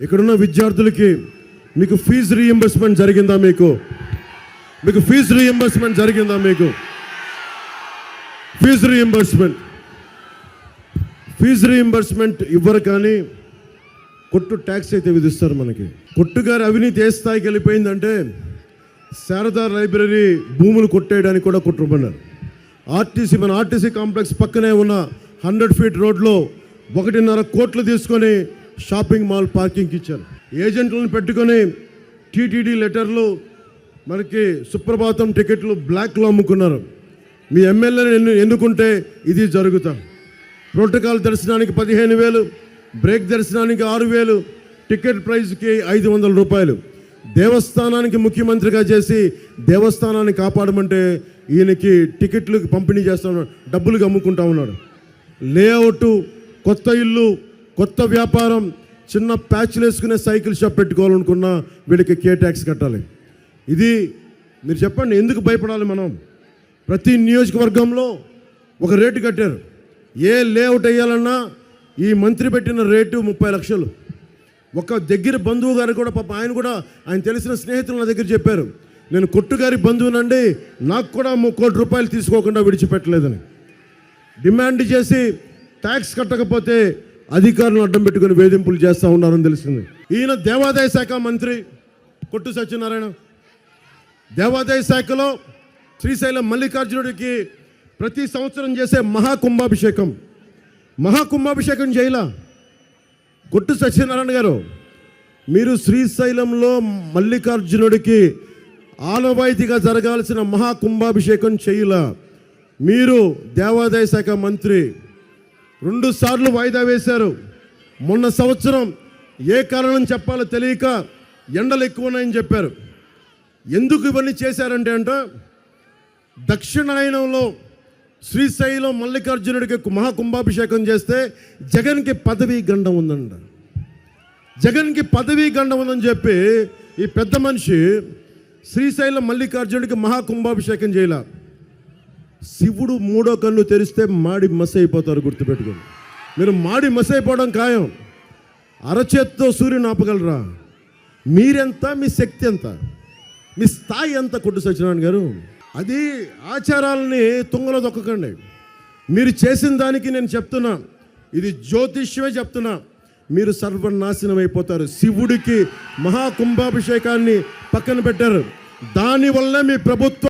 ఇక్కడున్న విద్యార్థులకి మీకు ఫీజు రీయింబర్స్మెంట్ జరిగిందా? మీకు ఫీజు రీయింబర్స్మెంట్ జరిగిందా? ఫీజు రీయింబర్స్మెంట్ ఇవ్వరు, కానీ కొట్టు ట్యాక్స్ అయితే విధిస్తారు మనకి. కొట్టు గారి అవినీతి ఏ స్థాయికి వెళ్ళిపోయిందంటే శారదా లైబ్రరీ భూములు కొట్టేయడానికి కూడా కుట్రపన్నారు. మన ఆర్టీసీ కాంప్లెక్స్ పక్కనే ఉన్న 100 ఫీట్ రోడ్లో 1.5 కోట్లు తీసుకొని షాపింగ్ మాల్ పార్కింగ్కి ఇచ్చారు. ఏజెంట్లను పెట్టుకొని టీటీడీ లెటర్లు, మనకి సుప్రభాతం టికెట్లు బ్లాక్లో అమ్ముకున్నారు. మీ ఎమ్మెల్యేని ఎన్నుకుంటే ఇది జరుగుతా. ప్రోటోకాల్ దర్శనానికి 15,000, బ్రేక్ దర్శనానికి 6,000, టికెట్ ప్రైజ్కి 500 రూపాయలు. దేవస్థానానికి ముఖ్యమంత్రిగా చేసి దేవస్థానాన్ని కాపాడమంటే ఈయనకి టికెట్లు పంపిణీ చేస్తా ఉన్నాడు, డబ్బులుగా అమ్ముకుంటా ఉన్నాడు. లేఅవుట్, కొత్త ఇల్లు, కొత్త వ్యాపారం, చిన్న ప్యాచ్లు వేసుకునే సైకిల్ షాప్ పెట్టుకోవాలనుకున్నా వీడికి కే ట్యాక్స్ కట్టాలి. ఇది మీరు చెప్పండి, ఎందుకు భయపడాలి మనం? ప్రతి నియోజకవర్గంలో ఒక రేటు కట్టారు. ఏ లేఅవుట్ వేయాలన్నా ఈ మంత్రి పెట్టిన రేటు 30 లక్షలు. ఒక దగ్గర బంధువు గారు కూడా పాప ఆయన తెలిసిన స్నేహితులు నా దగ్గర చెప్పారు, నేను కొట్టుగారి బంధువునండి, నాకు కూడా 3 కోట్ల రూపాయలు తీసుకోకుండా విడిచిపెట్టలేదని డిమాండ్ చేసి ట్యాక్స్ కట్టకపోతే అధికారులను అడ్డం పెట్టుకుని వేధింపులు చేస్తూ ఉన్నారని తెలిసింది. ఈయన దేవాదాయ శాఖ మంత్రి కొట్టు సత్యనారాయణ. దేవాదాయ శాఖలో శ్రీశైలం మల్లికార్జునుడికి ప్రతి సంవత్సరం చేసే మహాకుంభాభిషేకం చేయలా. కొట్టు సత్యనారాయణ గారు, మీరు శ్రీశైలంలో మల్లికార్జునుడికి ఆనవాయితీగా జరగాల్సిన మహాకుంభాభిషేకం చేయలా. మీరు దేవాదాయ శాఖ మంత్రి 2 సార్లు వాయిదా వేశారు. మొన్న సంవత్సరం ఏ కారణం చెప్పాలో తెలియక ఎండలు ఎక్కువ ఉన్నాయని చెప్పారు. ఎందుకు ఇవన్నీ చేశారంటే దక్షిణాయనంలో శ్రీశైలం మల్లికార్జునుడికి మహాకుంభాభిషేకం చేస్తే జగన్కి పదవీ గండం ఉందని చెప్పి ఈ పెద్ద మనిషి శ్రీశైలం మల్లికార్జునుడికి మహాకుంభాభిషేకం చేయాల. శివుడు 3వ కన్ను తెరిస్తే మాడి మసి అయిపోతారు, గుర్తుపెట్టుకోండి. మీరు మాడి మసి అయిపోవడం ఖాయం. అరచేత్తో సూర్యుని ఆపగలరా? మీరెంత, మీ శక్తి ఎంత, మీ స్థాయి ఎంత? కొట్టు సత్యనారాయణ గారు, అది ఆచారాలని తుంగలో దొక్కకండి. మీరు చేసిన దానికి నేను చెప్తున్నా, ఇది జ్యోతిష్యమే చెప్తున్నా, మీరు సర్వనాశనం అయిపోతారు. శివుడికి మహాకుంభాభిషేకాన్ని పక్కన పెట్టారు, దానివల్ల మీ ప్రభుత్వం